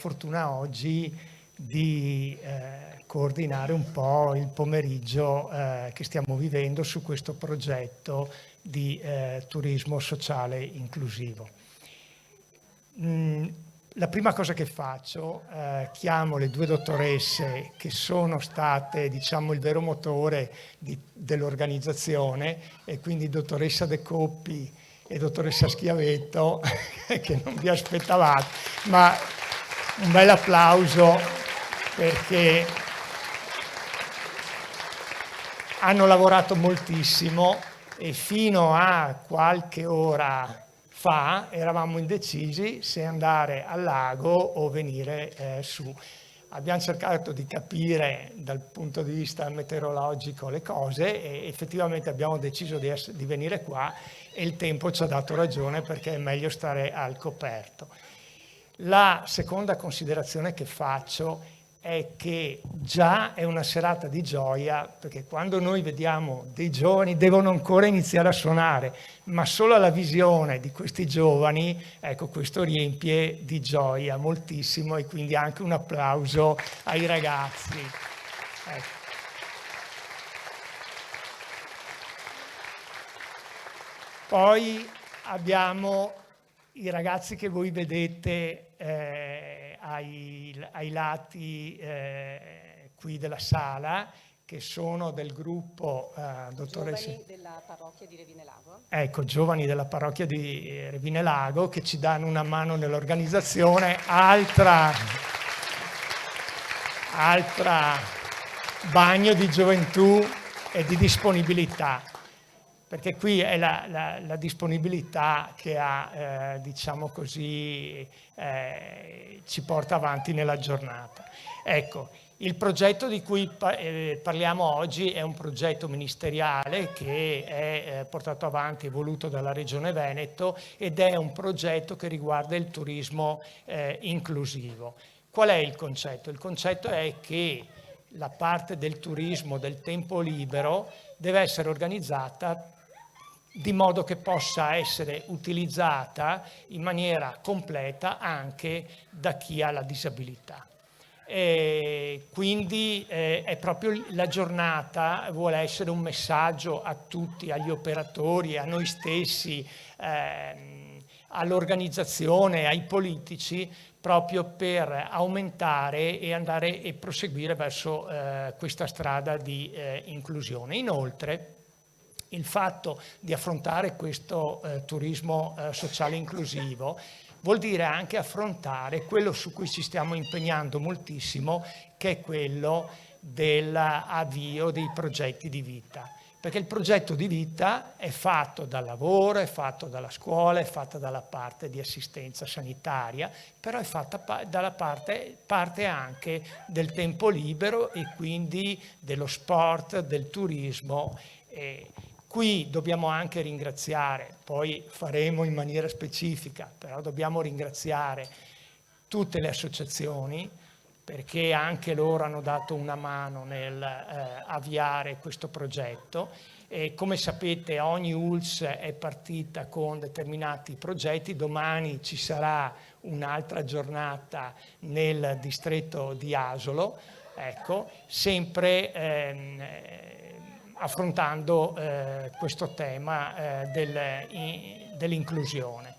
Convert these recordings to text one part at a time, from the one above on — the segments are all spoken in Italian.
fortuna oggi di coordinare un po' il pomeriggio che stiamo vivendo su questo progetto di turismo sociale inclusivo. La prima cosa che faccio, chiamo le due dottoresse che sono state, diciamo, il vero motore dell'organizzazione, e quindi dottoressa De Coppi e dottoressa Schiavetto, che non vi aspettavate, ma un bel applauso perché hanno lavorato moltissimo e fino a qualche ora fa eravamo indecisi se andare al lago o venire su. Abbiamo cercato di capire dal punto di vista meteorologico le cose e effettivamente abbiamo deciso di venire qua e il tempo ci ha dato ragione perché è meglio stare al coperto. La seconda considerazione che faccio è che già è una serata di gioia, perché quando noi vediamo dei giovani devono ancora iniziare a suonare, ma solo la visione di questi giovani, ecco, questo riempie di gioia moltissimo, e quindi anche un applauso ai ragazzi. Ecco. Poi abbiamo i ragazzi che voi vedete ai lati qui della sala, che sono del gruppo Giovani della parrocchia di Revinelago. Ecco, giovani della parrocchia di Revinelago, che ci danno una mano nell'organizzazione. Altra bagno di gioventù e di disponibilità, perché qui è la disponibilità che ha, diciamo così, ci porta avanti nella giornata. Ecco, il progetto di cui parliamo oggi è un progetto ministeriale che è portato avanti e voluto dalla Regione Veneto, ed è un progetto che riguarda il turismo inclusivo. Qual è il concetto? Il concetto è che la parte del turismo del tempo libero deve essere organizzata di modo che possa essere utilizzata in maniera completa anche da chi ha la disabilità. E quindi è proprio la giornata vuole essere un messaggio a tutti, agli operatori, a noi stessi, all'organizzazione, ai politici, proprio per aumentare e andare e proseguire verso questa strada di inclusione. Inoltre, il fatto di affrontare questo turismo sociale inclusivo vuol dire anche affrontare quello su cui ci stiamo impegnando moltissimo, che è quello dell'avvio dei progetti di vita. Perché il progetto di vita è fatto dal lavoro, è fatto dalla scuola, è fatto dalla parte di assistenza sanitaria, però è fatta dalla parte anche del tempo libero e quindi dello sport, del turismo. Qui dobbiamo anche ringraziare, poi faremo in maniera specifica, però dobbiamo ringraziare tutte le associazioni, perché anche loro hanno dato una mano nel avviare questo progetto. E come sapete ogni ULSS è partita con determinati progetti. Domani ci sarà un'altra giornata nel distretto di Asolo, ecco, sempre affrontando questo tema dell'inclusione.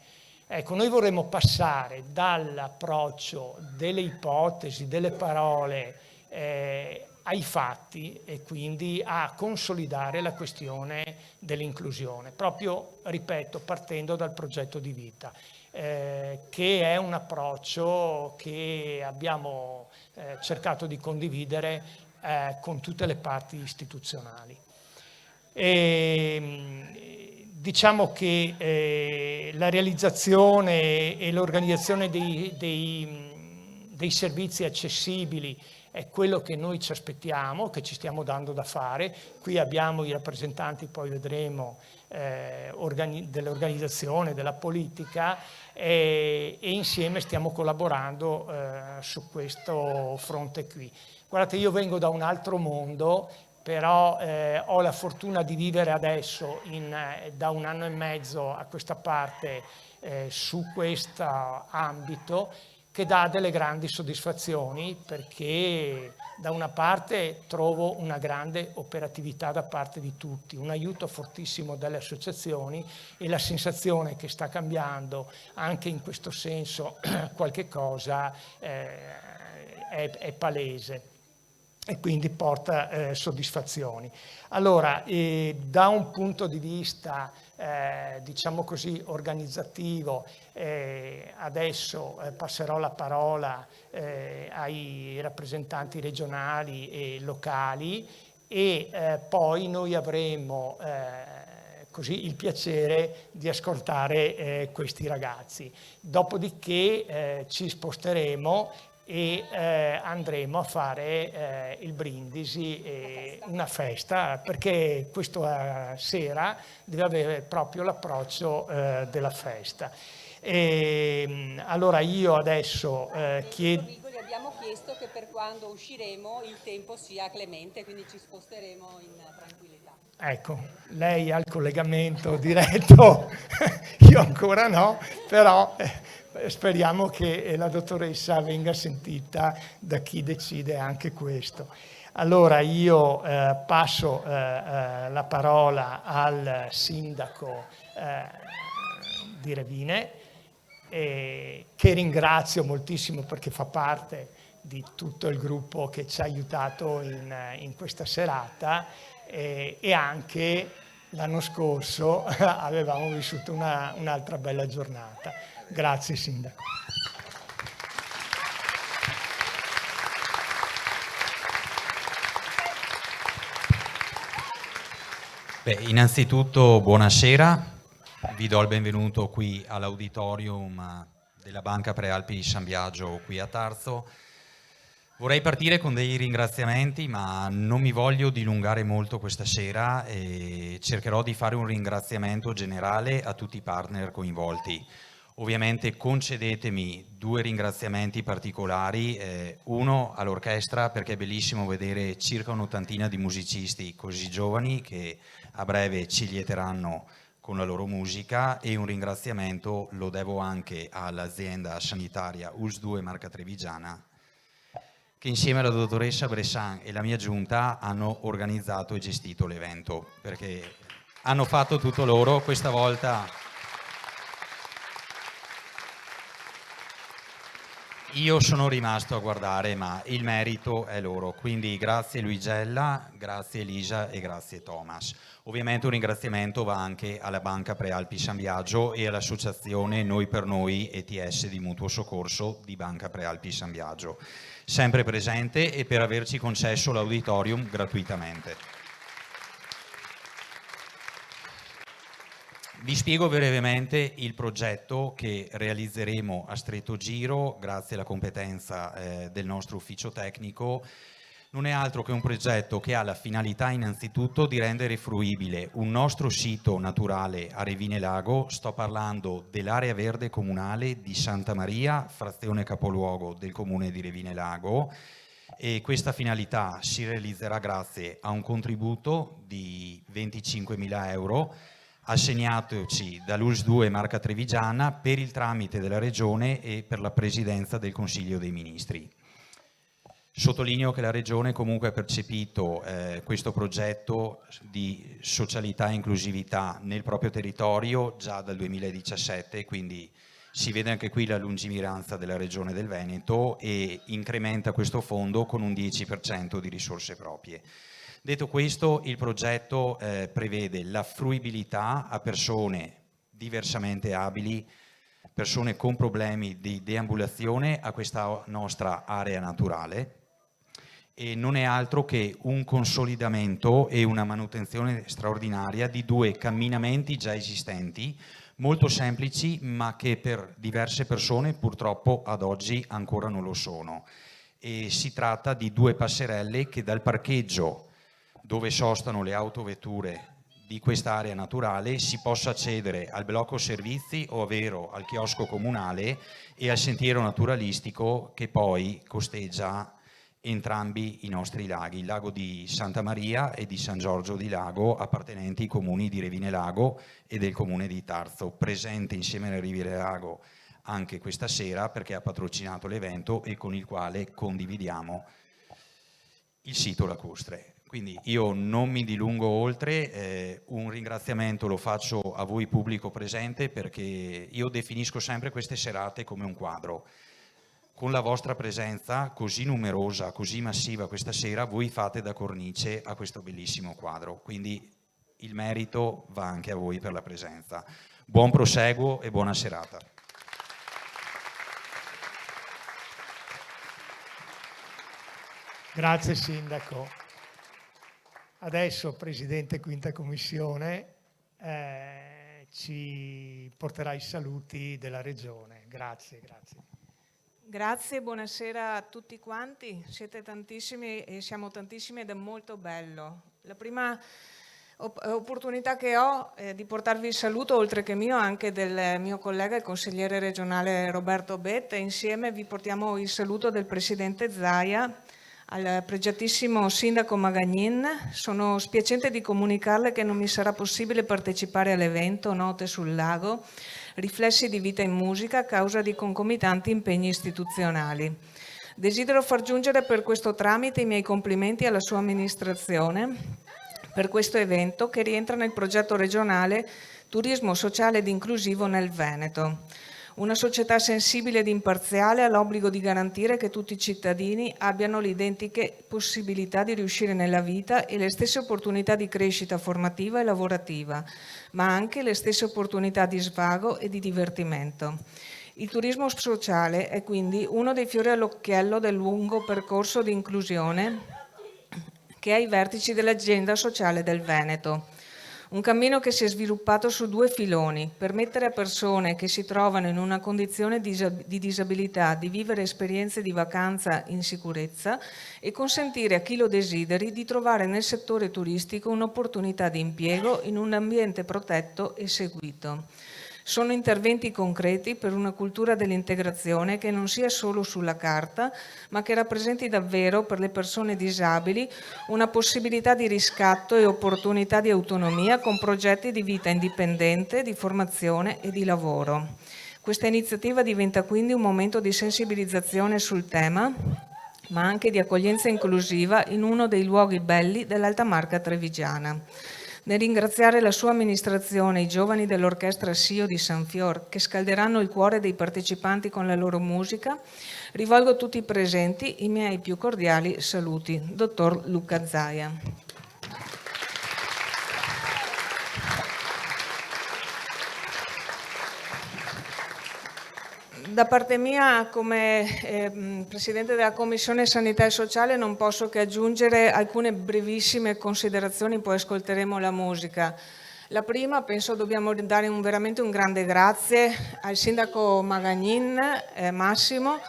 Ecco, noi vorremmo passare dall'approccio delle ipotesi, delle parole ai fatti, e quindi a consolidare la questione dell'inclusione, proprio, ripeto, partendo dal progetto di vita, che è un approccio che abbiamo cercato di condividere con tutte le parti istituzionali. Diciamo che la realizzazione e l'organizzazione dei servizi accessibili è quello che noi ci aspettiamo, che ci stiamo dando da fare. Qui abbiamo i rappresentanti, poi vedremo, dell'organizzazione, della politica, e insieme stiamo collaborando su questo fronte qui. Guardate, io vengo da un altro mondo, però ho la fortuna di vivere adesso da 1 anno e mezzo a questa parte su questo ambito. che dà delle grandi soddisfazioni, perché da una parte trovo una grande operatività da parte di tutti, un aiuto fortissimo dalle associazioni e la sensazione che sta cambiando anche in questo senso qualche cosa è palese e quindi porta soddisfazioni. Allora, da un punto di vista diciamo così organizzativo, adesso passerò la parola ai rappresentanti regionali e locali e poi noi avremo così il piacere di ascoltare questi ragazzi. Dopodiché ci sposteremo e andremo a fare il brindisi, una festa, perché questa sera deve avere proprio l'approccio della festa. Allora io adesso chiedo... Rigoli, abbiamo chiesto che per quando usciremo il tempo sia clemente, quindi ci sposteremo in tranquillità. Ecco, lei ha il collegamento diretto, io ancora no, però speriamo che la dottoressa venga sentita da chi decide anche questo. Allora io passo la parola al sindaco di Revine, che ringrazio moltissimo perché fa parte di tutto il gruppo che ci ha aiutato in questa serata, e anche l'anno scorso avevamo vissuto un'altra bella giornata. Grazie Sindaco. Beh, innanzitutto buonasera, vi do il benvenuto qui all'auditorium della Banca Prealpi di San Biagio qui a Tarso. Vorrei partire con dei ringraziamenti, ma non mi voglio dilungare molto questa sera e cercherò di fare un ringraziamento generale a tutti i partner coinvolti. Ovviamente concedetemi due ringraziamenti particolari, uno all'orchestra, perché è bellissimo vedere circa un'ottantina di musicisti così giovani che a breve ci lieteranno con la loro musica, e un ringraziamento lo devo anche all'azienda sanitaria ULSS2 Marca Trevigiana, che insieme alla dottoressa Bressan e la mia giunta hanno organizzato e gestito l'evento, perché hanno fatto tutto loro. Questa volta io sono rimasto a guardare, ma il merito è loro, quindi grazie Luigella, grazie Elisa e grazie Thomas. Ovviamente un ringraziamento va anche alla Banca Prealpi San Biagio e all'associazione Noi per Noi ETS di Mutuo Soccorso di Banca Prealpi San Biagio, sempre presente e per averci concesso l'auditorium gratuitamente. Vi spiego brevemente il progetto che realizzeremo a stretto giro grazie alla competenza del nostro ufficio tecnico. Non è altro che un progetto che ha la finalità innanzitutto di rendere fruibile un nostro sito naturale a Revine Lago. Sto parlando dell'area verde comunale di Santa Maria, frazione capoluogo del comune di Revine Lago, e questa finalità si realizzerà grazie a un contributo di 25.000 euro assegnatoci dall'ULSS2 Marca Trevigiana per il tramite della Regione e per la Presidenza del Consiglio dei Ministri. Sottolineo che la Regione comunque ha percepito questo progetto di socialità e inclusività nel proprio territorio già dal 2017, quindi si vede anche qui la lungimiranza della Regione del Veneto e incrementa questo fondo con un 10% di risorse proprie. Detto questo, il progetto prevede la fruibilità a persone diversamente abili, persone con problemi di deambulazione a questa nostra area naturale, e non è altro che un consolidamento e una manutenzione straordinaria di due camminamenti già esistenti, molto semplici, ma che per diverse persone purtroppo ad oggi ancora non lo sono. E si tratta di due passerelle che dal parcheggio dove sostano le autovetture di quest'area naturale si possa accedere al blocco servizi, ovvero al chiosco comunale, e al sentiero naturalistico che poi costeggia entrambi i nostri laghi, il lago di Santa Maria e di San Giorgio di Lago, appartenenti ai comuni di Revine Lago e del comune di Tarso, presente insieme alla Revine Lago anche questa sera perché ha patrocinato l'evento e con il quale condividiamo il sito lacustre. Quindi io non mi dilungo oltre, un ringraziamento lo faccio a voi pubblico presente, perché io definisco sempre queste serate come un quadro. Con la vostra presenza così numerosa, così massiva questa sera, voi fate da cornice a questo bellissimo quadro, quindi il merito va anche a voi per la presenza. Buon proseguo e buona serata. Grazie Sindaco. Adesso Presidente Quinta Commissione ci porterà i saluti della Regione. Grazie. Grazie, buonasera a tutti quanti. Siete tantissimi e siamo tantissimi ed è molto bello. La prima opportunità che ho di portarvi il saluto, oltre che mio, anche del mio collega, il consigliere regionale Roberto Betta. Insieme vi portiamo il saluto del Presidente Zaia al pregiatissimo Sindaco Magagnin. Sono spiacente di comunicarle che non mi sarà possibile partecipare all'evento Note sul Lago, riflessi di vita in musica a causa di concomitanti impegni istituzionali. Desidero far giungere per questo tramite i miei complimenti alla sua amministrazione per questo evento che rientra nel progetto regionale Turismo Sociale ed Inclusivo nel Veneto. Una società sensibile ed imparziale ha l'obbligo di garantire che tutti i cittadini abbiano le identiche possibilità di riuscire nella vita e le stesse opportunità di crescita formativa e lavorativa, ma anche le stesse opportunità di svago e di divertimento. Il turismo sociale è quindi uno dei fiori all'occhiello del lungo percorso di inclusione che è ai vertici dell'agenda sociale del Veneto. Un cammino che si è sviluppato su due filoni: permettere a persone che si trovano in una condizione di disabilità di vivere esperienze di vacanza in sicurezza e consentire a chi lo desideri di trovare nel settore turistico un'opportunità di impiego in un ambiente protetto e seguito. Sono interventi concreti per una cultura dell'integrazione che non sia solo sulla carta, ma che rappresenti davvero per le persone disabili una possibilità di riscatto e opportunità di autonomia con progetti di vita indipendente, di formazione e di lavoro. Questa iniziativa diventa quindi un momento di sensibilizzazione sul tema, ma anche di accoglienza inclusiva in uno dei luoghi belli dell'Alta Marca trevigiana. Nel ringraziare la sua amministrazione e i giovani dell'Orchestra Sio di San Fior che scalderanno il cuore dei partecipanti con la loro musica, rivolgo a tutti i presenti i miei più cordiali saluti. Dottor Luca Zaia. Da parte mia, come Presidente della Commissione Sanità e Sociale, non posso che aggiungere alcune brevissime considerazioni, poi ascolteremo la musica. La prima, penso dobbiamo dare veramente un grande grazie al Sindaco Magagnin, Massimo,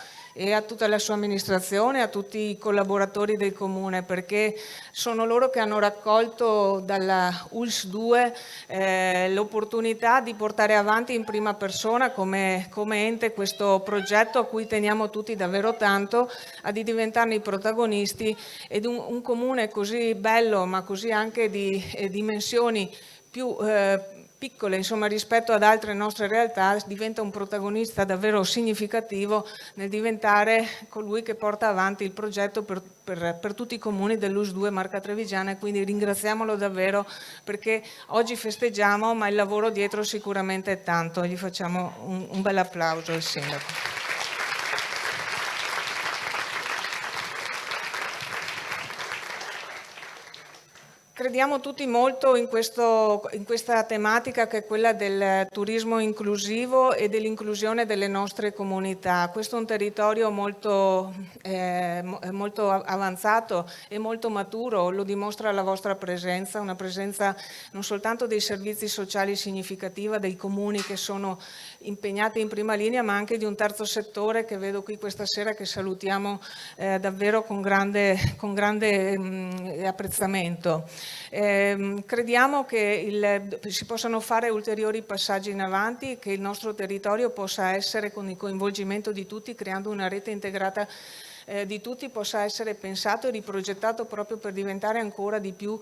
e a tutta la sua amministrazione, a tutti i collaboratori del Comune, perché sono loro che hanno raccolto dalla ULSS 2 l'opportunità di portare avanti in prima persona come ente questo progetto a cui teniamo tutti davvero tanto, a di diventarne i protagonisti, ed un comune così bello ma così anche di dimensioni più piccole, insomma, rispetto ad altre nostre realtà, diventa un protagonista davvero significativo nel diventare colui che porta avanti il progetto per tutti i comuni dell'ULSS 2 Marca Trevigiana, e quindi ringraziamolo davvero, perché oggi festeggiamo ma il lavoro dietro sicuramente è tanto, e gli facciamo un bel applauso al Sindaco. Crediamo tutti molto in questa tematica che è quella del turismo inclusivo e dell'inclusione delle nostre comunità. Questo è un territorio molto avanzato e molto maturo, lo dimostra la vostra presenza, una presenza non soltanto dei servizi sociali significativa, dei comuni che sono impegnati in prima linea, ma anche di un terzo settore che vedo qui questa sera, che salutiamo davvero con grande apprezzamento. Crediamo che si possano fare ulteriori passaggi in avanti, che il nostro territorio possa essere, con il coinvolgimento di tutti, creando una rete integrata di tutti possa essere pensato e riprogettato proprio per diventare ancora di più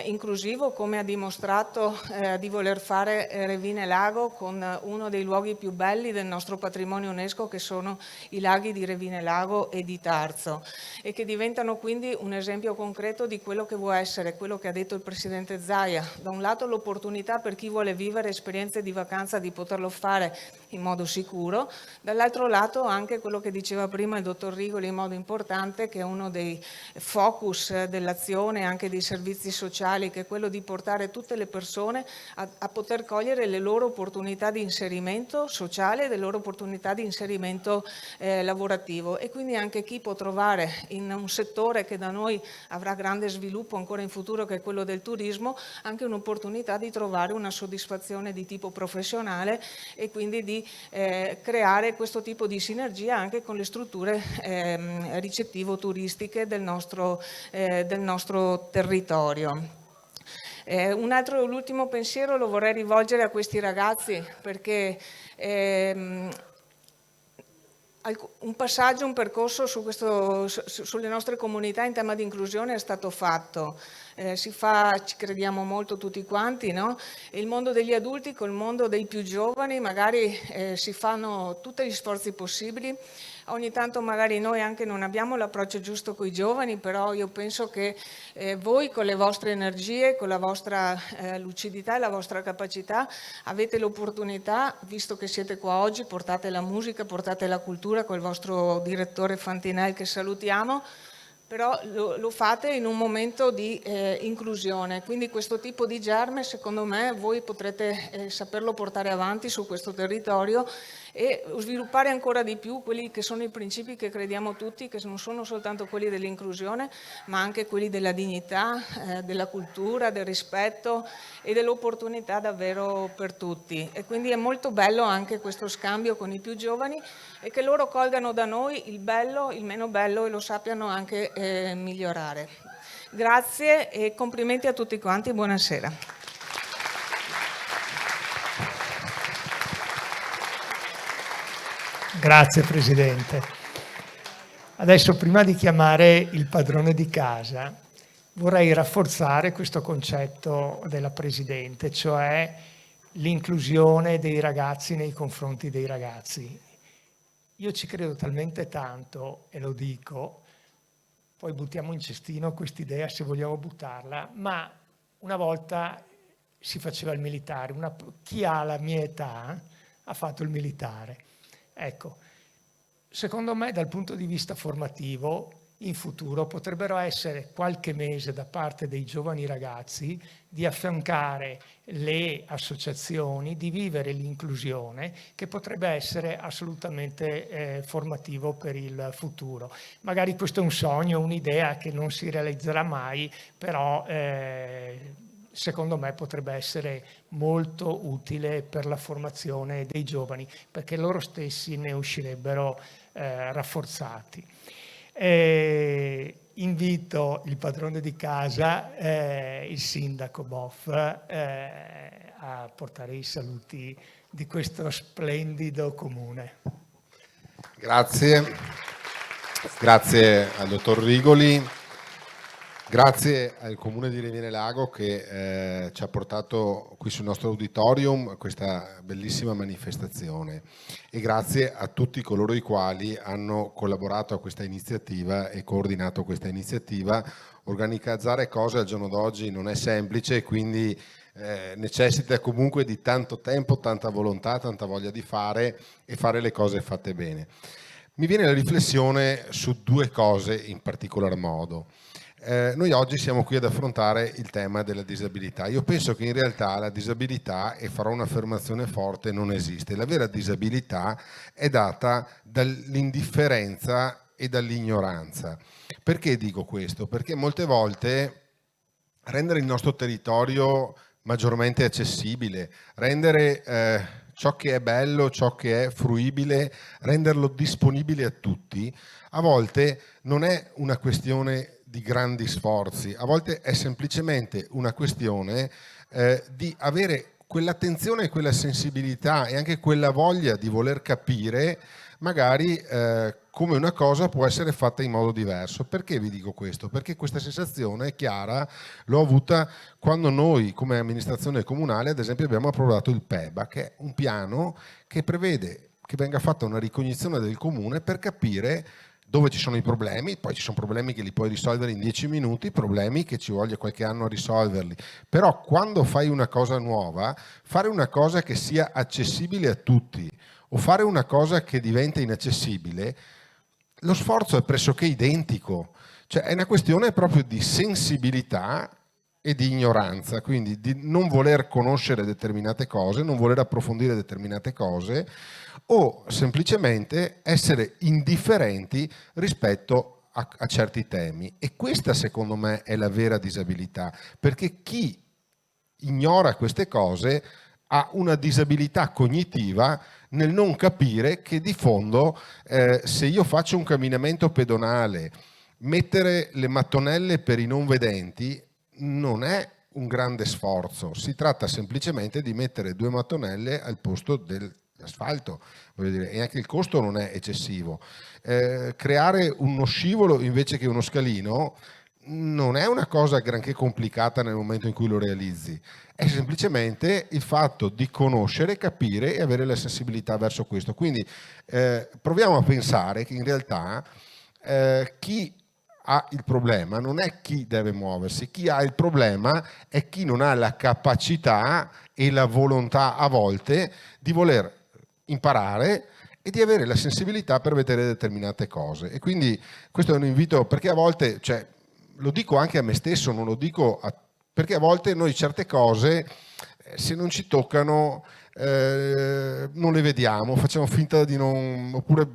inclusivo, come ha dimostrato di voler fare Revine Lago con uno dei luoghi più belli del nostro patrimonio UNESCO, che sono i laghi di Revine Lago e di Tarzo, e che diventano quindi un esempio concreto di quello che vuole essere, quello che ha detto il Presidente Zaia: da un lato l'opportunità per chi vuole vivere esperienze di vacanza di poterlo fare in modo sicuro, dall'altro lato anche quello che diceva prima il dottor Rigoli in modo importante, che è uno dei focus dell'azione anche dei servizi sociali, che è quello di portare tutte le persone a poter cogliere le loro opportunità di inserimento sociale e le loro opportunità di inserimento lavorativo, e quindi anche chi può trovare in un settore che da noi avrà grande sviluppo ancora in futuro, che è quello del turismo, anche un'opportunità di trovare una soddisfazione di tipo professionale e quindi di creare questo tipo di sinergia anche con le strutture ricettivo-turistiche del nostro territorio. L'ultimo pensiero lo vorrei rivolgere a questi ragazzi, perché un passaggio, un percorso sulle nostre comunità in tema di inclusione è stato fatto. Ci crediamo molto tutti quanti, no? Il mondo degli adulti col mondo dei più giovani magari si fanno tutti gli sforzi possibili. Ogni tanto magari noi anche non abbiamo l'approccio giusto con i giovani, però io penso che voi con le vostre energie, con la vostra lucidità e la vostra capacità avete l'opportunità, visto che siete qua oggi, portate la musica, portate la cultura col vostro direttore Fantinel, che salutiamo, però lo fate in un momento di inclusione, quindi questo tipo di germe secondo me voi potrete saperlo portare avanti su questo territorio e sviluppare ancora di più quelli che sono i principi che crediamo tutti, che non sono soltanto quelli dell'inclusione, ma anche quelli della dignità, della cultura, del rispetto e dell'opportunità davvero per tutti. E quindi è molto bello anche questo scambio con i più giovani e che loro colgano da noi il bello, il meno bello e lo sappiano anche migliorare. Grazie e complimenti a tutti quanti, buonasera. Grazie Presidente. Adesso, prima di chiamare il padrone di casa, vorrei rafforzare questo concetto della Presidente, cioè l'inclusione dei ragazzi nei confronti dei ragazzi. Io ci credo talmente tanto, e lo dico, poi buttiamo in cestino quest'idea se vogliamo buttarla, ma una volta si faceva il militare, chi ha la mia età ha fatto il militare. Ecco, secondo me dal punto di vista formativo in futuro potrebbero essere qualche mese da parte dei giovani ragazzi di affiancare le associazioni, di vivere l'inclusione, che potrebbe essere assolutamente formativo per il futuro. Magari questo è un sogno, un'idea che non si realizzerà mai, però secondo me potrebbe essere molto utile per la formazione dei giovani, perché loro stessi ne uscirebbero rafforzati. Invito il padrone di casa, il sindaco Boff, a portare i saluti di questo splendido comune. Grazie al dottor Rigoli. Grazie al Comune di Revine Lago che ci ha portato qui sul nostro auditorium a questa bellissima manifestazione e grazie a tutti coloro i quali hanno collaborato a questa iniziativa e coordinato questa iniziativa. Organizzare cose al giorno d'oggi non è semplice, quindi necessita comunque di tanto tempo, tanta volontà, tanta voglia di fare e fare le cose fatte bene. Mi viene la riflessione su due cose in particolar modo. Noi oggi siamo qui ad affrontare il tema della disabilità. Io penso che in realtà la disabilità, e farò un'affermazione forte, non esiste. La vera disabilità è data dall'indifferenza e dall'ignoranza. Perché dico questo? Perché molte volte rendere il nostro territorio maggiormente accessibile, rendere ciò che è bello, ciò che è fruibile, renderlo disponibile a tutti, a volte non è una questione di grandi sforzi, a volte è semplicemente una questione di avere quell'attenzione e quella sensibilità e anche quella voglia di voler capire magari come una cosa può essere fatta in modo diverso. Perché vi dico questo? Perché questa sensazione è chiara, l'ho avuta quando noi come amministrazione comunale ad esempio abbiamo approvato il PEBA, che è un piano che prevede che venga fatta una ricognizione del comune per capire dove ci sono i problemi. Poi ci sono problemi che li puoi risolvere in 10 minuti, problemi che ci voglia qualche anno a risolverli, però quando fai una cosa nuova, fare una cosa che sia accessibile a tutti o fare una cosa che diventa inaccessibile, lo sforzo è pressoché identico, cioè è una questione proprio di sensibilità e di ignoranza, quindi di non voler conoscere determinate cose, non voler approfondire determinate cose o semplicemente essere indifferenti rispetto a certi temi. E questa secondo me è la vera disabilità, perché chi ignora queste cose ha una disabilità cognitiva nel non capire che di fondo se io faccio un camminamento pedonale, mettere le mattonelle per i non vedenti non è un grande sforzo, si tratta semplicemente di mettere 2 mattonelle al posto dell'asfalto, voglio dire, e anche il costo non è eccessivo. Creare uno scivolo invece che uno scalino non è una cosa granché complicata nel momento in cui lo realizzi, è semplicemente il fatto di conoscere, capire e avere la sensibilità verso questo. Quindi proviamo a pensare che in realtà chi ha il problema non è chi deve muoversi, chi ha il problema è chi non ha la capacità e la volontà a volte di voler imparare e di avere la sensibilità per vedere determinate cose. E quindi questo è un invito, perché a volte, cioè, lo dico anche a me stesso, non lo dico perché a volte noi certe cose se non ci toccano non le vediamo, facciamo finta di non, oppure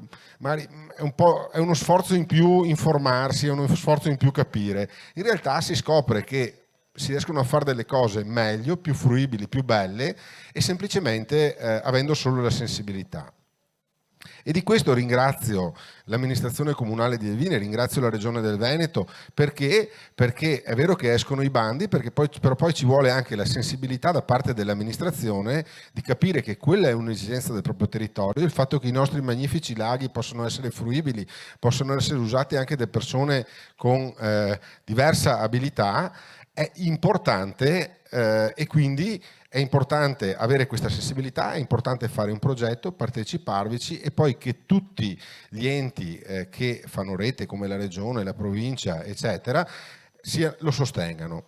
magari è uno sforzo in più informarsi, è uno sforzo in più capire. In realtà si scopre che si riescono a fare delle cose meglio, più fruibili, più belle e semplicemente avendo solo la sensibilità. E di questo ringrazio l'amministrazione comunale di Elvine, ringrazio la Regione del Veneto, perché è vero che escono i bandi, però poi ci vuole anche la sensibilità da parte dell'amministrazione di capire che quella è un'esigenza del proprio territorio, il fatto che i nostri magnifici laghi possono essere fruibili, possono essere usati anche da persone con diversa abilità, è importante e quindi è importante avere questa sensibilità, è importante fare un progetto, parteciparvici e poi che tutti gli enti che fanno rete come la regione, la provincia eccetera lo sostengano.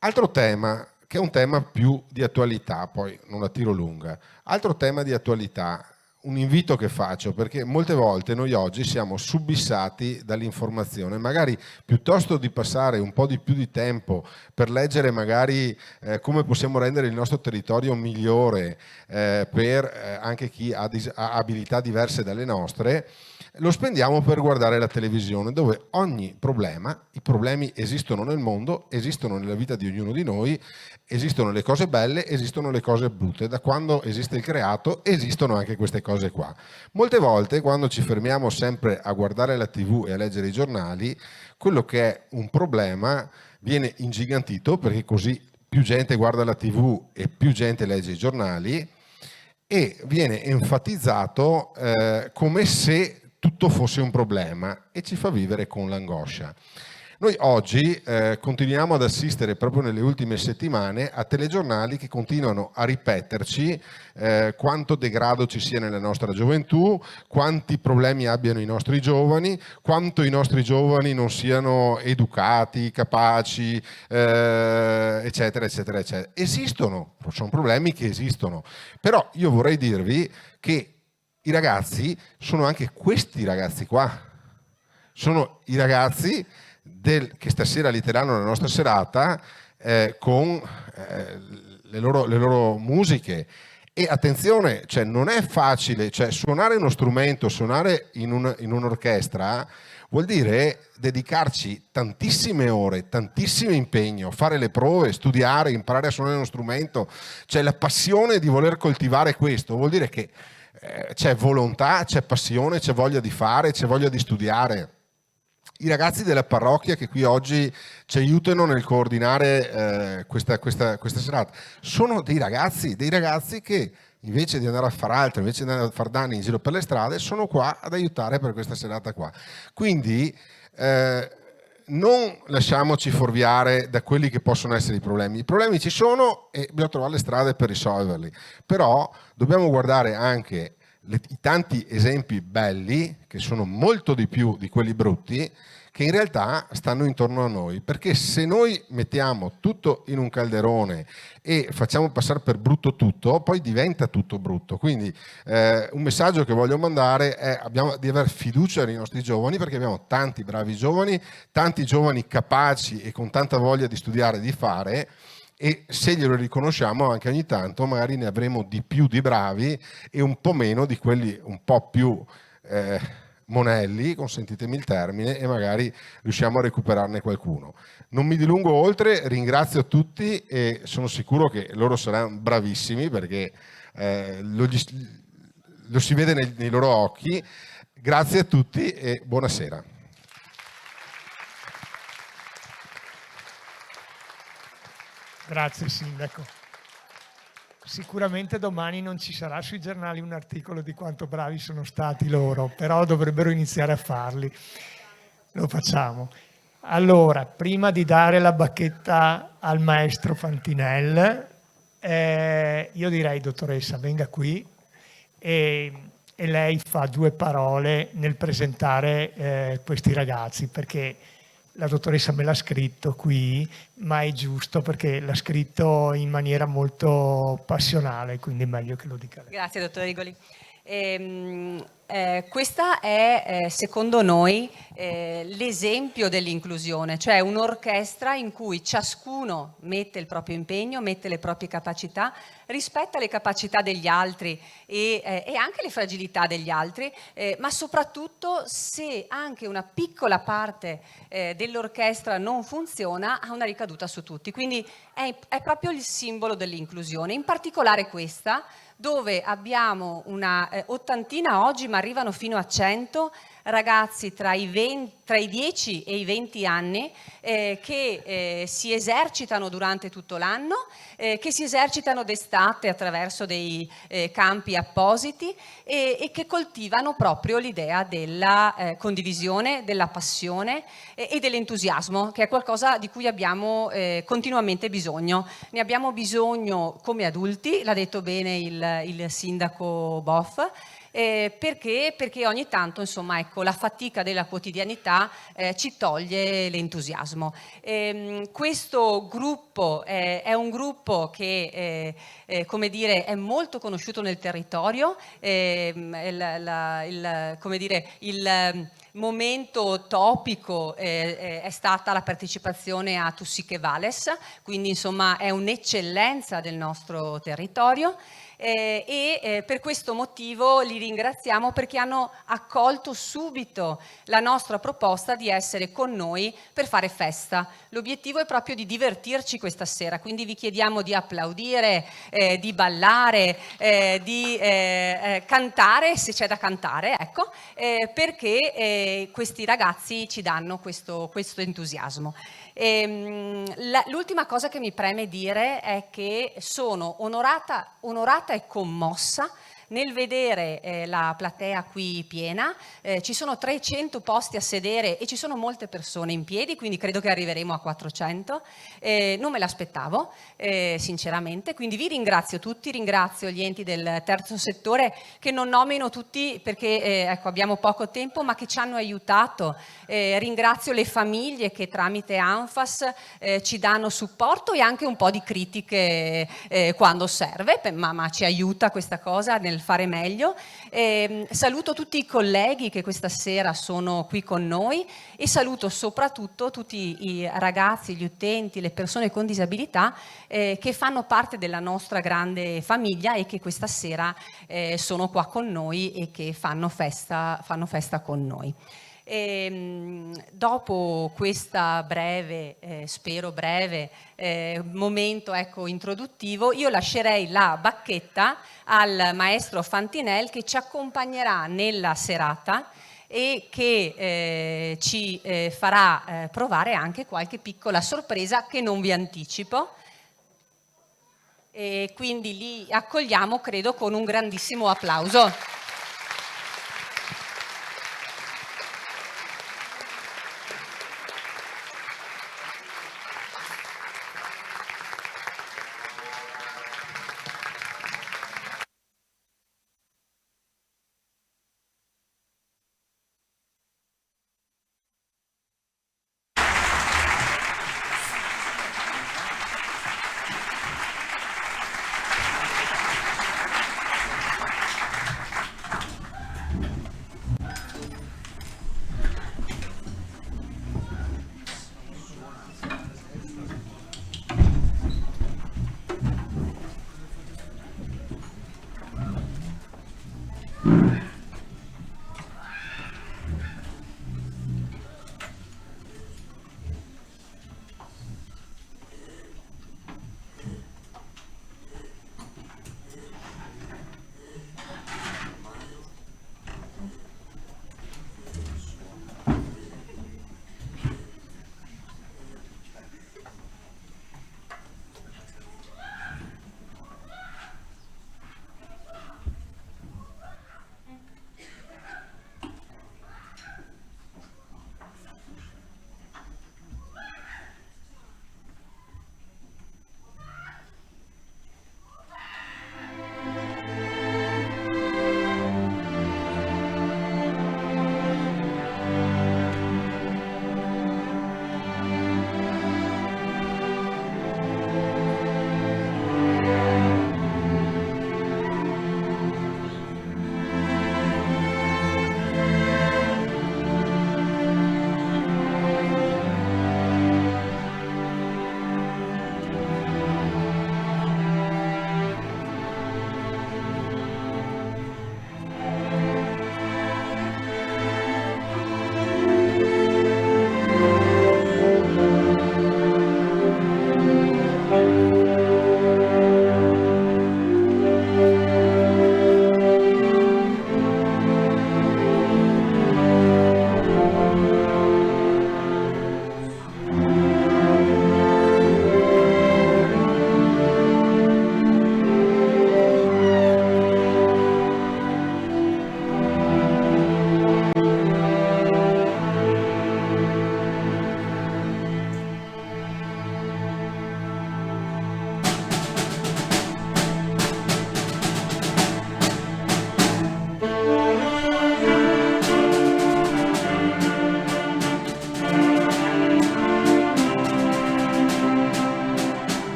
Altro tema che è un tema più di attualità, poi non la tiro lunga, altro tema di attualità, un invito che faccio, perché molte volte noi oggi siamo subissati dall'informazione, magari piuttosto di passare un po' di più di tempo per leggere magari come possiamo rendere il nostro territorio migliore per anche chi ha abilità diverse dalle nostre, lo spendiamo per guardare la televisione, dove ogni problema, i problemi esistono nel mondo, esistono nella vita di ognuno di noi, esistono le cose belle, esistono le cose brutte, da quando esiste il creato esistono anche queste cose qua. Molte volte quando ci fermiamo sempre a guardare la TV e a leggere i giornali, quello che è un problema viene ingigantito, perché così più gente guarda la TV e più gente legge i giornali, e viene enfatizzato come se tutto fosse un problema e ci fa vivere con l'angoscia. Noi oggi continuiamo ad assistere proprio nelle ultime settimane a telegiornali che continuano a ripeterci quanto degrado ci sia nella nostra gioventù, quanti problemi abbiano i nostri giovani, quanto i nostri giovani non siano educati, capaci, eccetera, eccetera, eccetera. Esistono, sono problemi che esistono, però io vorrei dirvi che i ragazzi sono anche questi ragazzi qua, sono i ragazzi che stasera litteranno la nostra serata con le loro musiche. E attenzione, cioè non è facile, cioè suonare uno strumento, suonare in un'orchestra vuol dire dedicarci tantissime ore, tantissimo impegno, fare le prove, studiare, imparare a suonare uno strumento, cioè la passione di voler coltivare questo, vuol dire che c'è volontà, c'è passione, c'è voglia di fare, c'è voglia di studiare. I ragazzi della parrocchia che qui oggi ci aiutano nel coordinare questa serata sono dei ragazzi che invece di andare a fare altro, invece di andare a fare danni in giro per le strade, sono qua ad aiutare per questa serata qua. Quindi non lasciamoci fuorviare da quelli che possono essere i problemi ci sono e bisogna trovare le strade per risolverli, però dobbiamo guardare anche i tanti esempi belli, che sono molto di più di quelli brutti, che in realtà stanno intorno a noi, perché se noi mettiamo tutto in un calderone e facciamo passare per brutto tutto, poi diventa tutto brutto. Quindi un messaggio che voglio mandare è di aver fiducia nei nostri giovani, perché abbiamo tanti bravi giovani, tanti giovani capaci e con tanta voglia di studiare e di fare, e se glielo riconosciamo anche ogni tanto magari ne avremo di più di bravi e un po' meno di quelli un po' più monelli, consentitemi il termine, e magari riusciamo a recuperarne qualcuno. Non mi dilungo oltre, ringrazio tutti e sono sicuro che loro saranno bravissimi, perché lo si vede nei loro occhi. Grazie a tutti e buonasera. Grazie Sindaco. Sicuramente domani non ci sarà sui giornali un articolo di quanto bravi sono stati loro, però dovrebbero iniziare a farli. Lo facciamo. Allora, prima di dare la bacchetta al maestro Fantinel, io direi, dottoressa, venga qui e lei fa 2 parole nel presentare questi ragazzi, perché la dottoressa me l'ha scritto qui, ma è giusto perché l'ha scritto in maniera molto passionale, quindi è meglio che lo dica lei. Grazie, dottor Rigoli. Questa è, secondo noi, l'esempio dell'inclusione, cioè un'orchestra in cui ciascuno mette il proprio impegno, mette le proprie capacità, rispetta le capacità degli altri e anche le fragilità degli altri, ma soprattutto se anche una piccola parte dell'orchestra non funziona, ha una ricaduta su tutti. Quindi è proprio il simbolo dell'inclusione, in particolare questa, dove abbiamo una ottantina oggi, ma arrivano fino a 100 ragazzi tra i 10 e i 20 anni che si esercitano durante tutto l'anno, che si esercitano d'estate attraverso dei campi appositi e che coltivano proprio l'idea della condivisione, della passione e dell'entusiasmo, che è qualcosa di cui abbiamo continuamente bisogno. Ne abbiamo bisogno come adulti, l'ha detto bene il sindaco Boff, perché ogni tanto, insomma, ecco, la fatica della quotidianità ci toglie l'entusiasmo. Questo gruppo è un gruppo che come dire, è molto conosciuto nel territorio, come dire, il momento topico è stata la partecipazione a Tussiche Valles, quindi insomma è un'eccellenza del nostro territorio. Per questo motivo li ringraziamo, perché hanno accolto subito la nostra proposta di essere con noi per fare festa. L'obiettivo è proprio di divertirci questa sera, quindi vi chiediamo di applaudire, di ballare, di cantare se c'è da cantare, ecco, perché questi ragazzi ci danno questo entusiasmo. L'ultima cosa che mi preme dire è che sono onorata e commossa nel vedere la platea qui piena. Ci sono 300 posti a sedere e ci sono molte persone in piedi, quindi credo che arriveremo a 400. Non me l'aspettavo, sinceramente, quindi vi ringrazio tutti, ringrazio gli enti del terzo settore, che non nomino tutti perché ecco, abbiamo poco tempo, ma che ci hanno aiutato. Ringrazio le famiglie che tramite ANFAS ci danno supporto e anche un po' di critiche quando serve, ma ci aiuta questa cosa nel fare meglio. Saluto tutti i colleghi che questa sera sono qui con noi e saluto soprattutto tutti i ragazzi, gli utenti, le persone con disabilità che fanno parte della nostra grande famiglia e che questa sera sono qua con noi e che fanno festa con noi. Dopo questa breve, spero breve, momento, ecco, introduttivo, io lascerei la bacchetta al maestro Fantinel, che ci accompagnerà nella serata e che ci farà provare anche qualche piccola sorpresa che non vi anticipo. e quindi li accogliamo, credo, con un grandissimo applauso.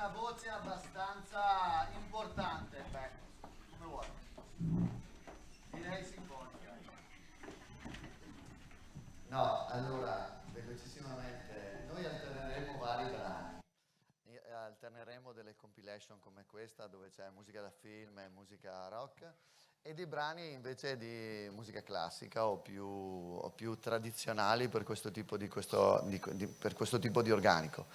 una voce abbastanza importante, come vuoi? Direi sinfonica. No, allora, velocissimamente, noi alterneremo vari brani. Alterneremo delle compilation come questa dove c'è musica da film e musica rock e dei brani invece di musica classica o più tradizionali per questo tipo per questo tipo di organico.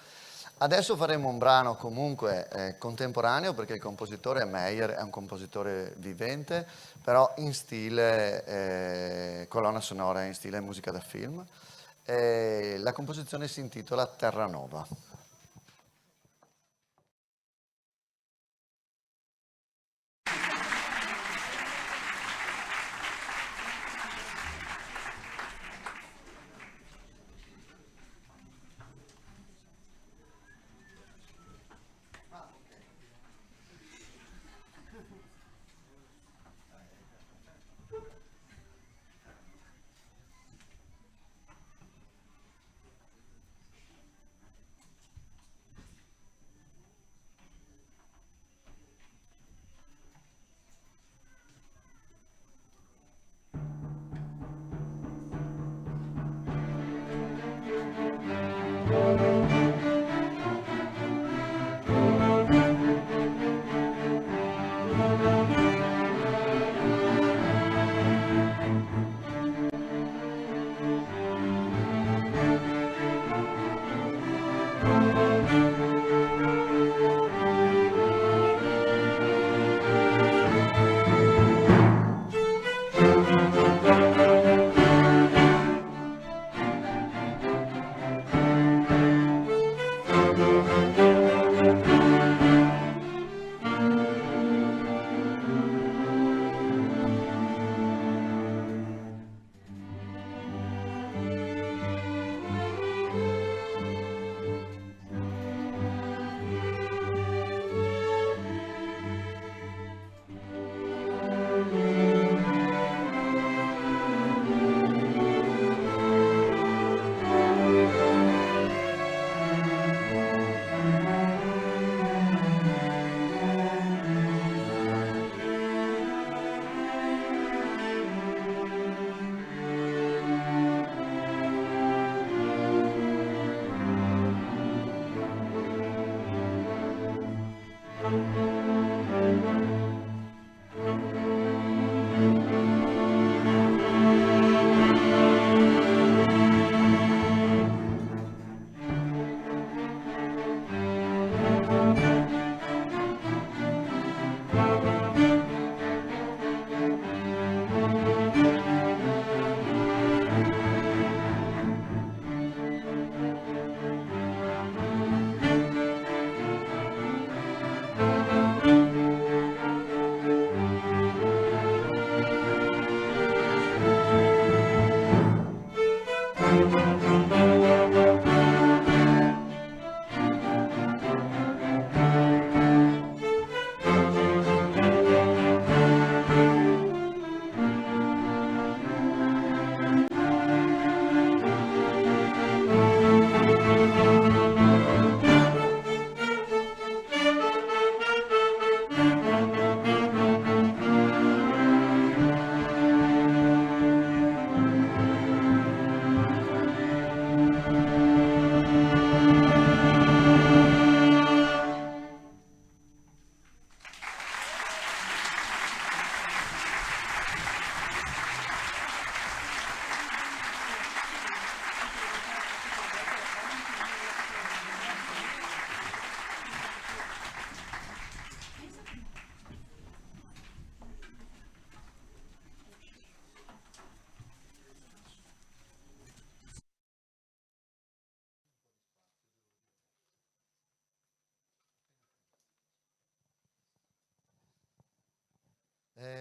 Adesso faremo un brano comunque contemporaneo perché il compositore Meyer è un compositore vivente, però in stile colonna sonora, in stile musica da film. La composizione si intitola Terranova.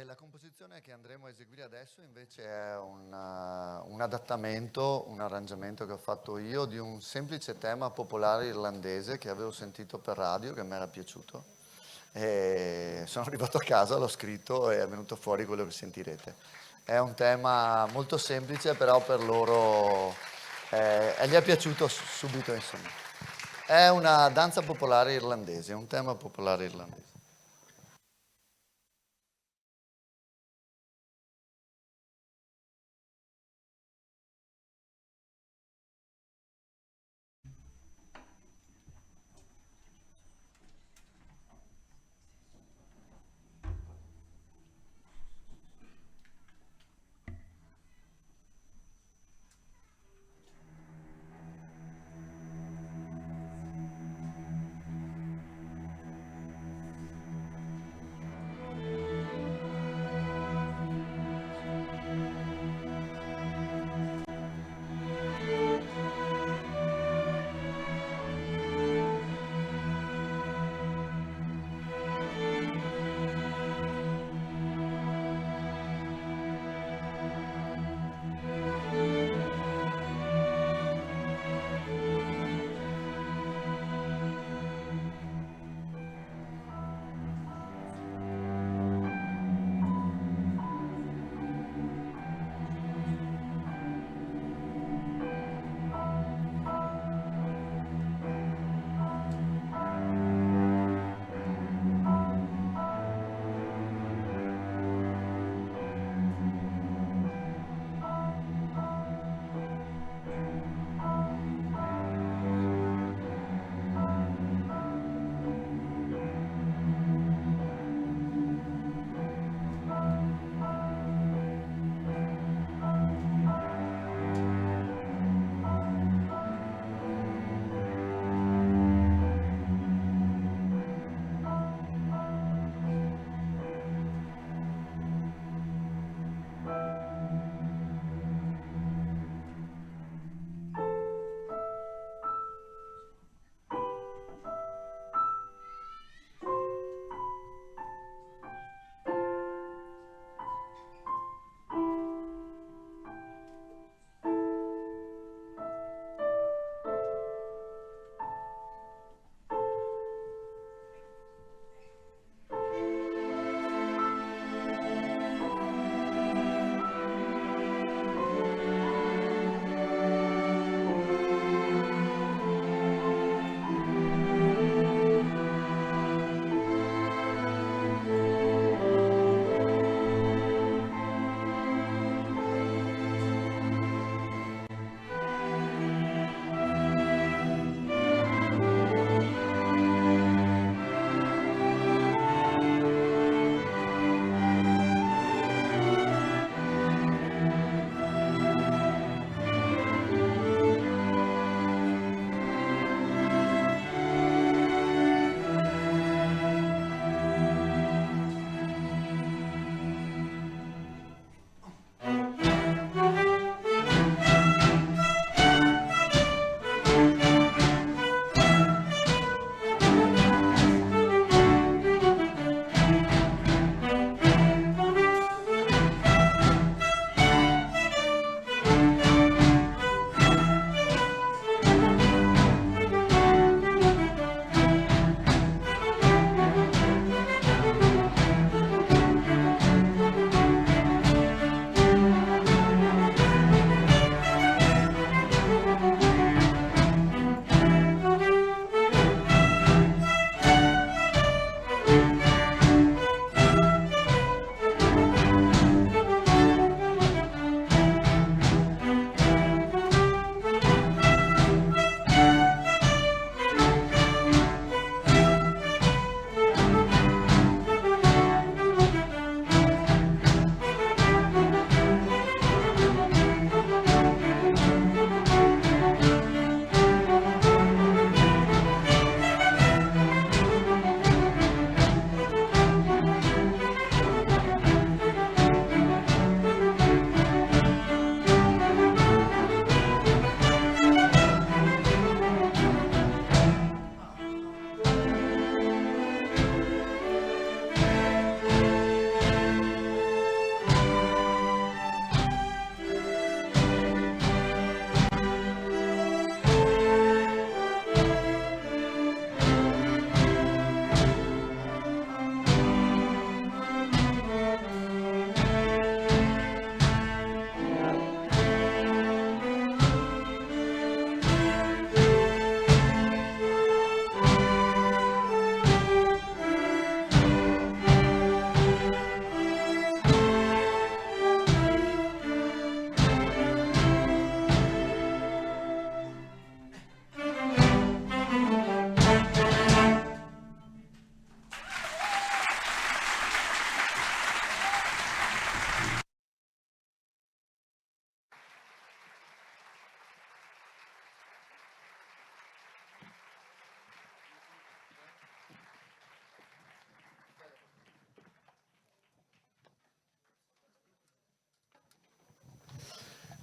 La composizione che andremo a eseguire adesso invece è un adattamento, un arrangiamento che ho fatto io di un semplice tema popolare irlandese che avevo sentito per radio, che mi era piaciuto. E sono arrivato a casa, l'ho scritto e è venuto fuori quello che sentirete. È un tema molto semplice, però per loro gli è piaciuto subito, insomma. È una danza popolare irlandese, un tema popolare irlandese.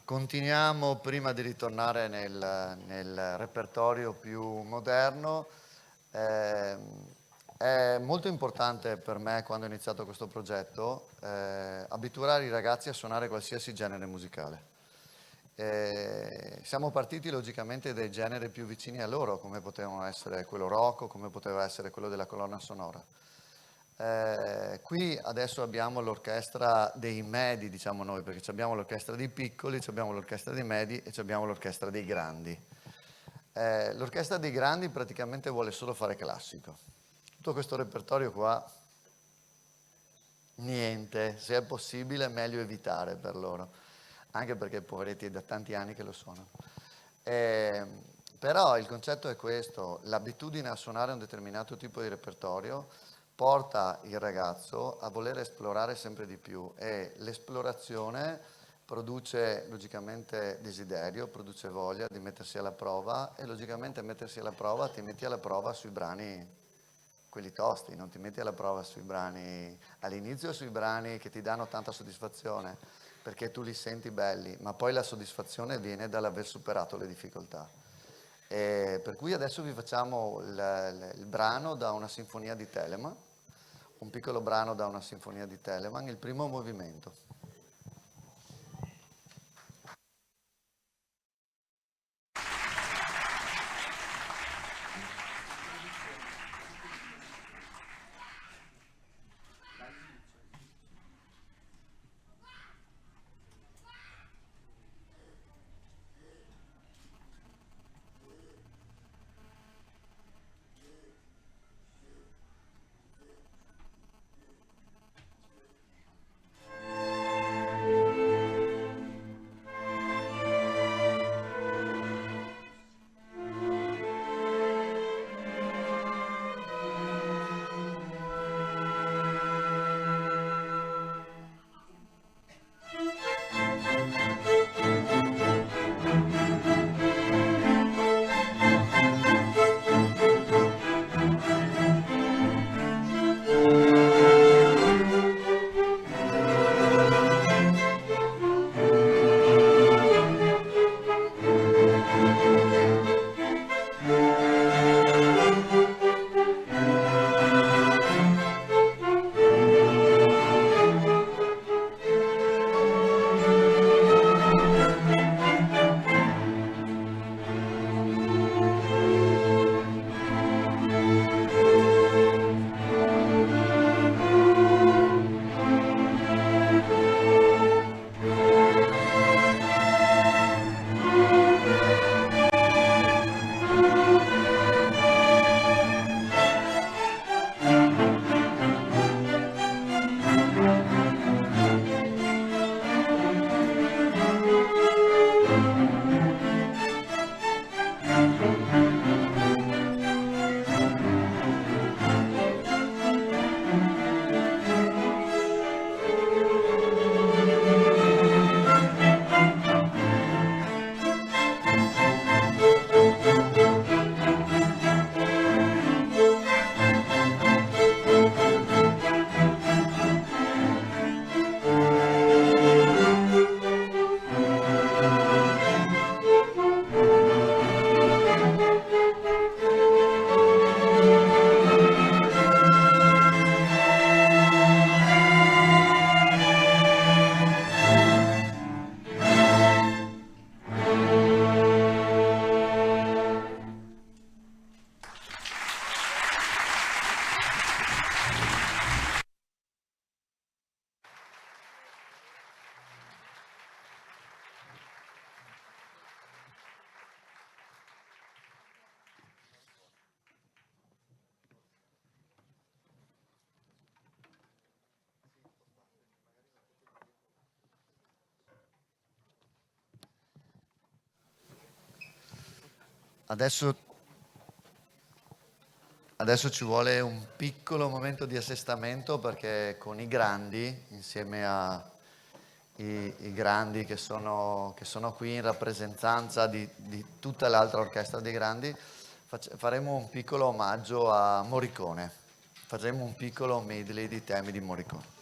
Continuiamo, prima di ritornare nel repertorio più moderno. È molto importante per me, quando ho iniziato questo progetto, abituare i ragazzi a suonare qualsiasi genere musicale. Siamo partiti logicamente dai generi più vicini a loro, come potevano essere quello rock, come poteva essere quello della colonna sonora. Qui adesso abbiamo l'orchestra dei medi, diciamo noi, perché abbiamo l'orchestra dei piccoli, abbiamo l'orchestra dei medi e abbiamo l'orchestra dei grandi. L'orchestra dei grandi praticamente vuole solo fare classico. Tutto questo repertorio qua, niente, se è possibile meglio evitare per loro, anche perché poveretti è da tanti anni che lo suonano. Però il concetto è questo: l'abitudine a suonare un determinato tipo di repertorio porta il ragazzo a voler esplorare sempre di più, e l'esplorazione produce logicamente desiderio, produce voglia di mettersi alla prova, e logicamente mettersi alla prova ti metti alla prova sui brani, quelli tosti, non ti metti alla prova sui brani all'inizio, sui brani che ti danno tanta soddisfazione perché tu li senti belli, ma poi la soddisfazione viene dall'aver superato le difficoltà. E per cui adesso vi facciamo il brano da una sinfonia di Telemann, un piccolo brano da una sinfonia di Telemann, il primo movimento. Adesso ci vuole un piccolo momento di assestamento, perché con i grandi, insieme ai grandi che sono qui in rappresentanza di tutta l'altra orchestra dei grandi, faremo un piccolo omaggio a Morricone, faremo un piccolo medley di temi di Morricone.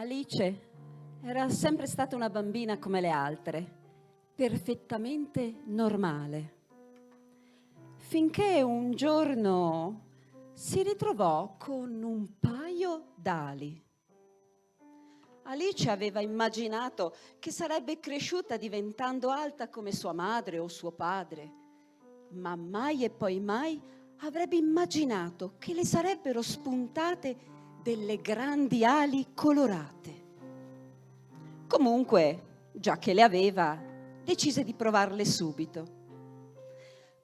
Alice era sempre stata una bambina come le altre, perfettamente normale, finché un giorno si ritrovò con un paio d'ali. Alice aveva immaginato che sarebbe cresciuta diventando alta come sua madre o suo padre, ma mai e poi mai avrebbe immaginato che le sarebbero spuntate delle grandi ali colorate. Comunque, già che le aveva, decise di provarle subito.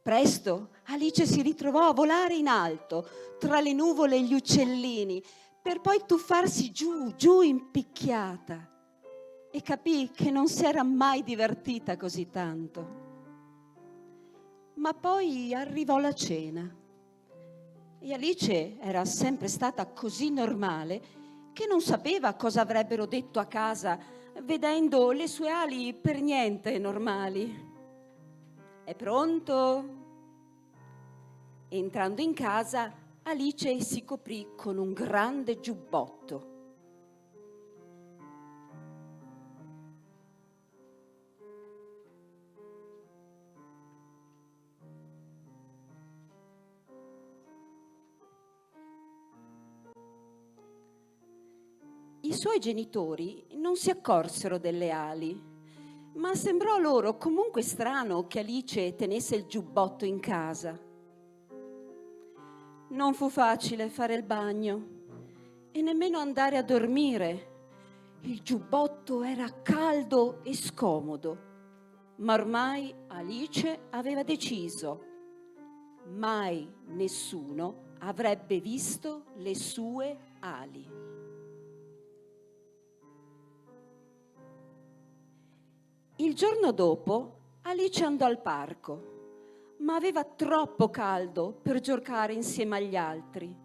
Presto Alice si ritrovò a volare in alto, tra le nuvole e gli uccellini, per poi tuffarsi giù, giù impicchiata, e capì che non si era mai divertita così tanto. Ma poi arrivò la cena e Alice era sempre stata così normale che non sapeva cosa avrebbero detto a casa vedendo le sue ali per niente normali. È pronto? Entrando in casa, Alice si coprì con un grande giubbotto. I suoi genitori non si accorsero delle ali, ma sembrò loro comunque strano che Alice tenesse il giubbotto in casa. Non fu facile fare il bagno e nemmeno andare a dormire. Il giubbotto era caldo e scomodo, ma ormai Alice aveva deciso: mai nessuno avrebbe visto le sue ali. Il giorno dopo Alice andò al parco, ma aveva troppo caldo per giocare insieme agli altri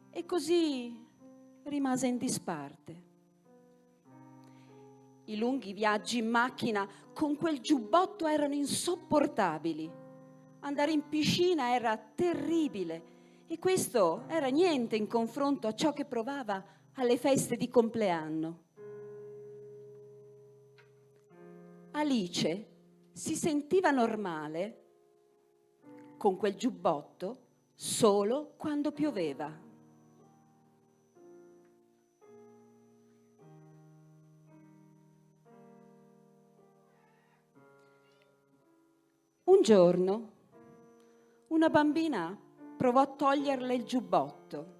e così rimase in disparte. I lunghi viaggi in macchina con quel giubbotto erano insopportabili. Andare in piscina era terribile e questo era niente in confronto a ciò che provava alle feste di compleanno. Alice si sentiva normale con quel giubbotto solo quando pioveva. Un giorno una bambina provò a toglierle il giubbotto.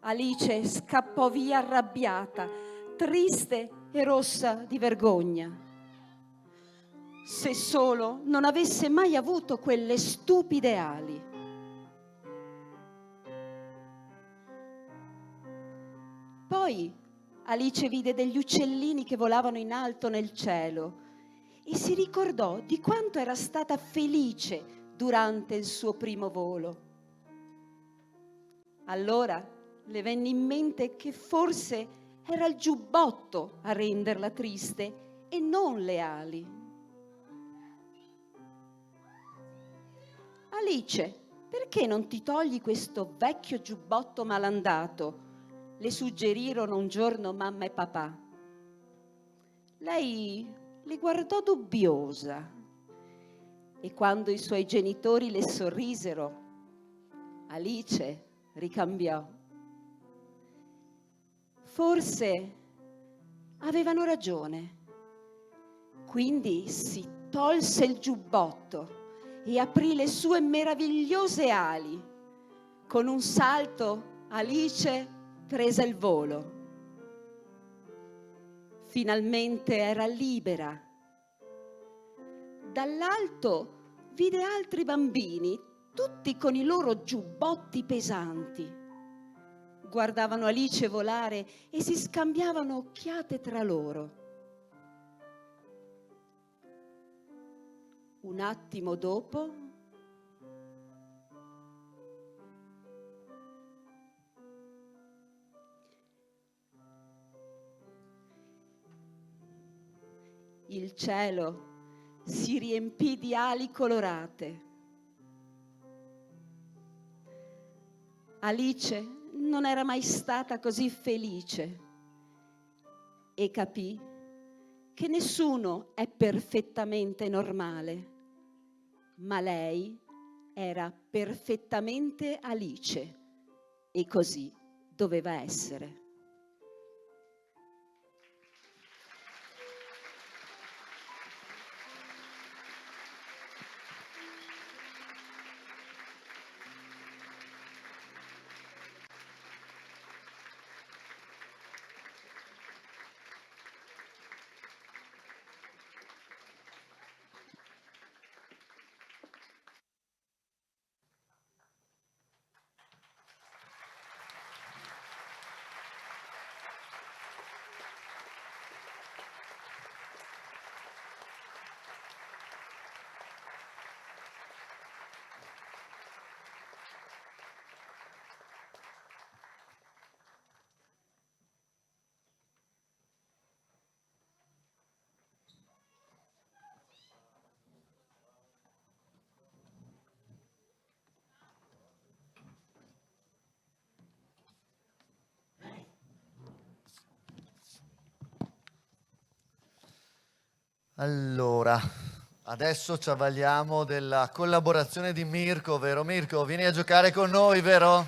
Alice scappò via arrabbiata, triste e rossa di vergogna. Se solo non avesse mai avuto quelle stupide ali. Poi Alice vide degli uccellini che volavano in alto nel cielo e si ricordò di quanto era stata felice durante il suo primo volo. Allora le venne in mente che forse era il giubbotto a renderla triste e non le ali. Alice, perché non ti togli questo vecchio giubbotto malandato? Le suggerirono un giorno mamma e papà. Lei li guardò dubbiosa e quando i suoi genitori le sorrisero, Alice ricambiò. Forse avevano ragione. Quindi si tolse il giubbotto e aprì le sue meravigliose ali. Con un salto Alice prese il volo. Finalmente era libera. Dall'alto vide altri bambini, tutti con i loro giubbotti pesanti. Guardavano Alice volare e si scambiavano occhiate tra loro. Un attimo dopo, il cielo si riempì di ali colorate. Alice non era mai stata così felice e capì che nessuno è perfettamente normale, ma lei era perfettamente Alice e così doveva essere. Allora, adesso ci avvaliamo della collaborazione di Mirko, vero Mirko? Vieni a giocare con noi, vero?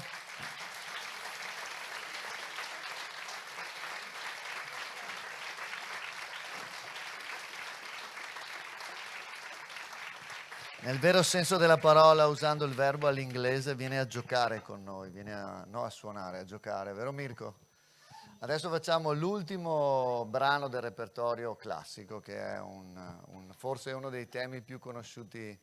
Nel vero senso della parola, usando il verbo all'inglese, vieni a giocare con noi, no a suonare, a giocare, vero Mirko? Adesso facciamo l'ultimo brano del repertorio classico, che è forse uno dei temi più conosciuti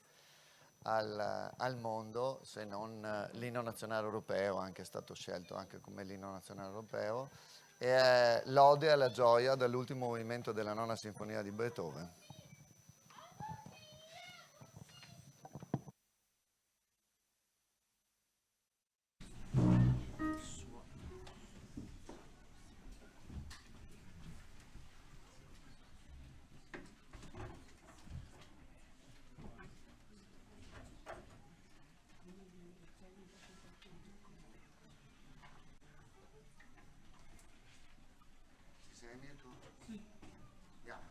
al mondo, se non l'inno nazionale europeo, anche è stato scelto anche come l'inno nazionale europeo, e è l'Ode alla gioia dall'ultimo movimento della Nona Sinfonia di Beethoven. Sei Mirko? Sì. Andiamo.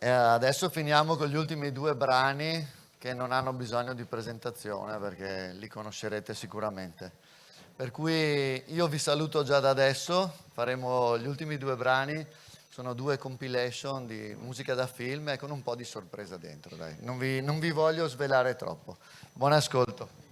Adesso finiamo con gli ultimi 2 brani che non hanno bisogno di presentazione perché li conoscerete sicuramente. Per cui io vi saluto già da adesso, faremo gli ultimi 2 brani, sono 2 compilation di musica da film e con un po' di sorpresa dentro, dai. Non vi voglio svelare troppo. Buon ascolto.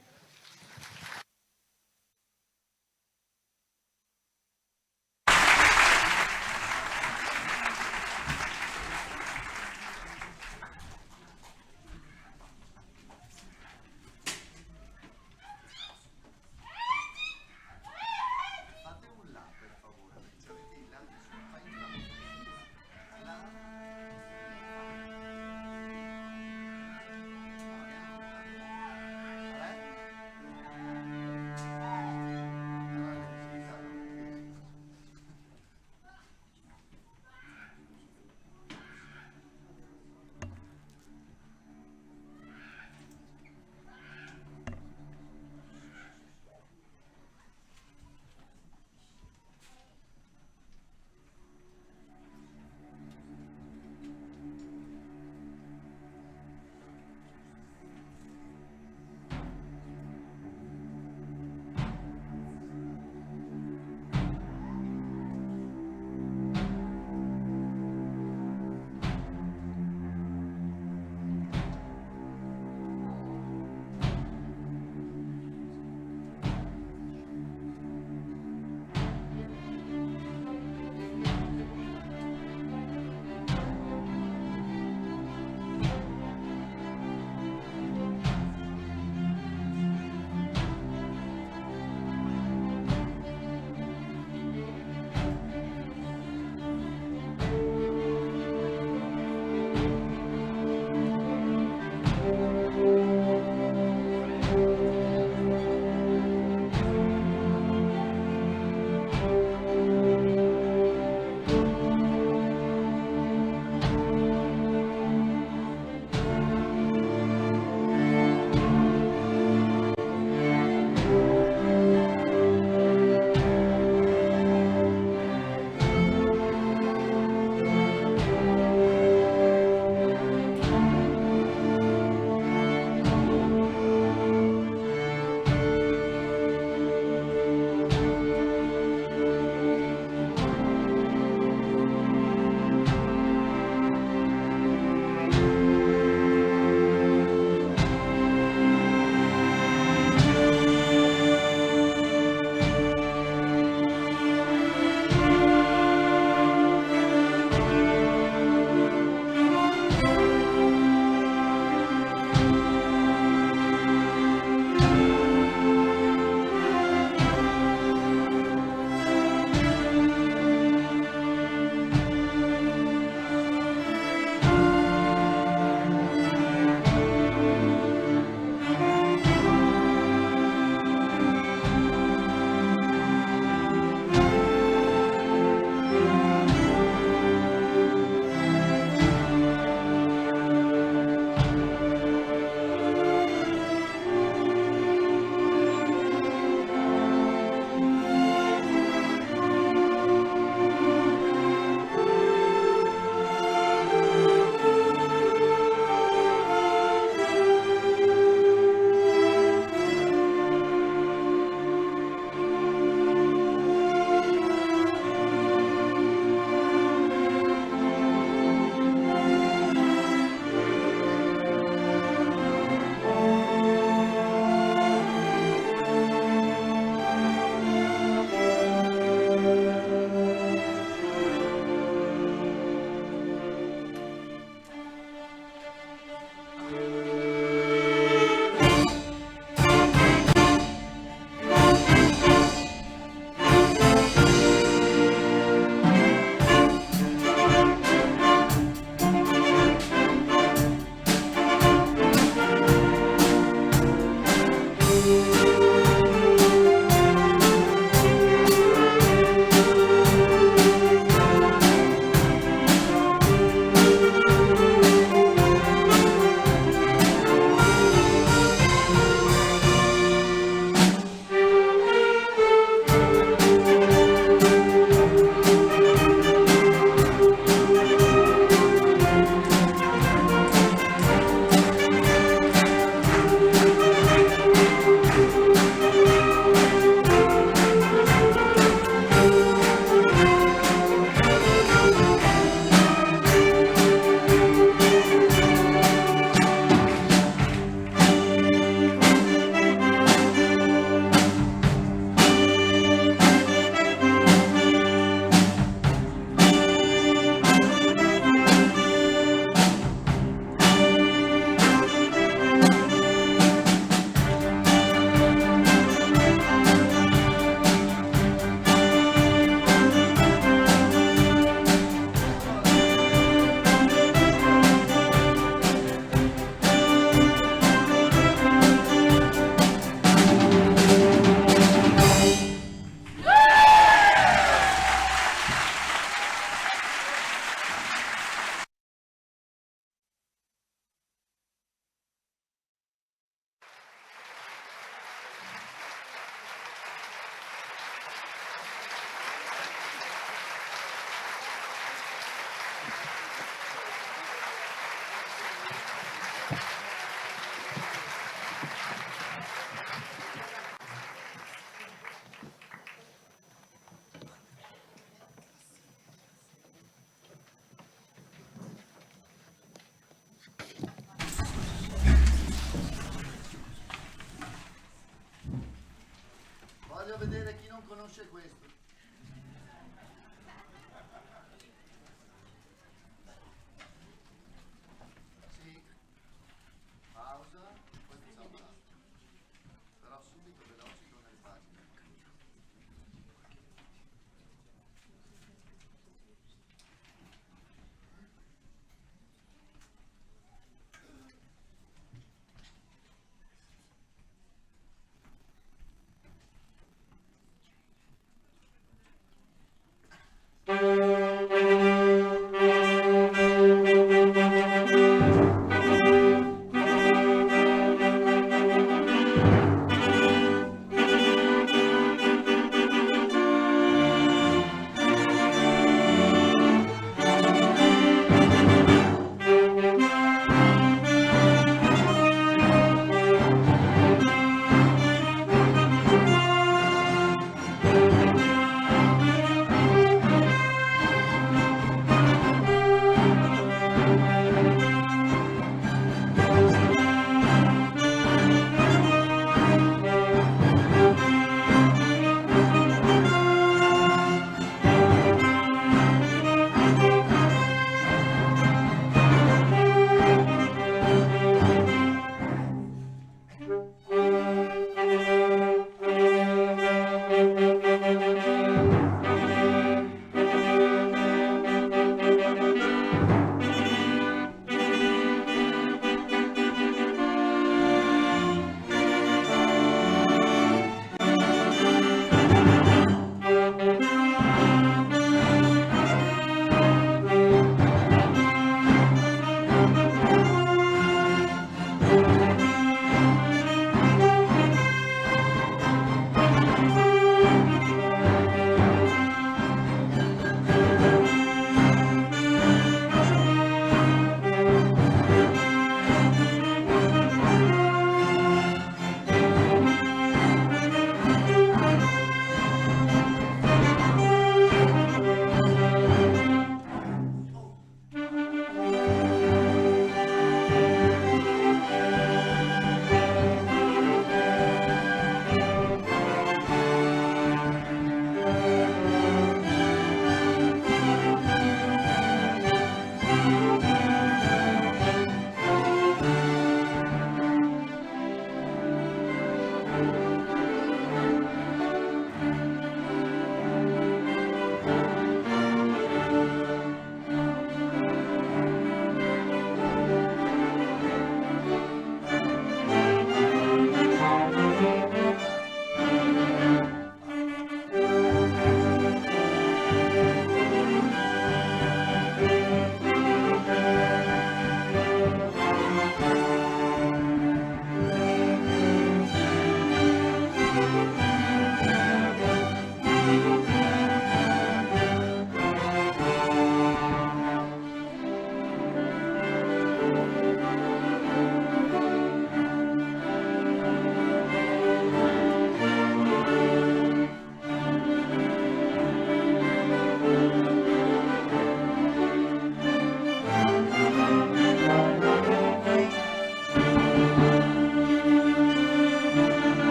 conosce questo.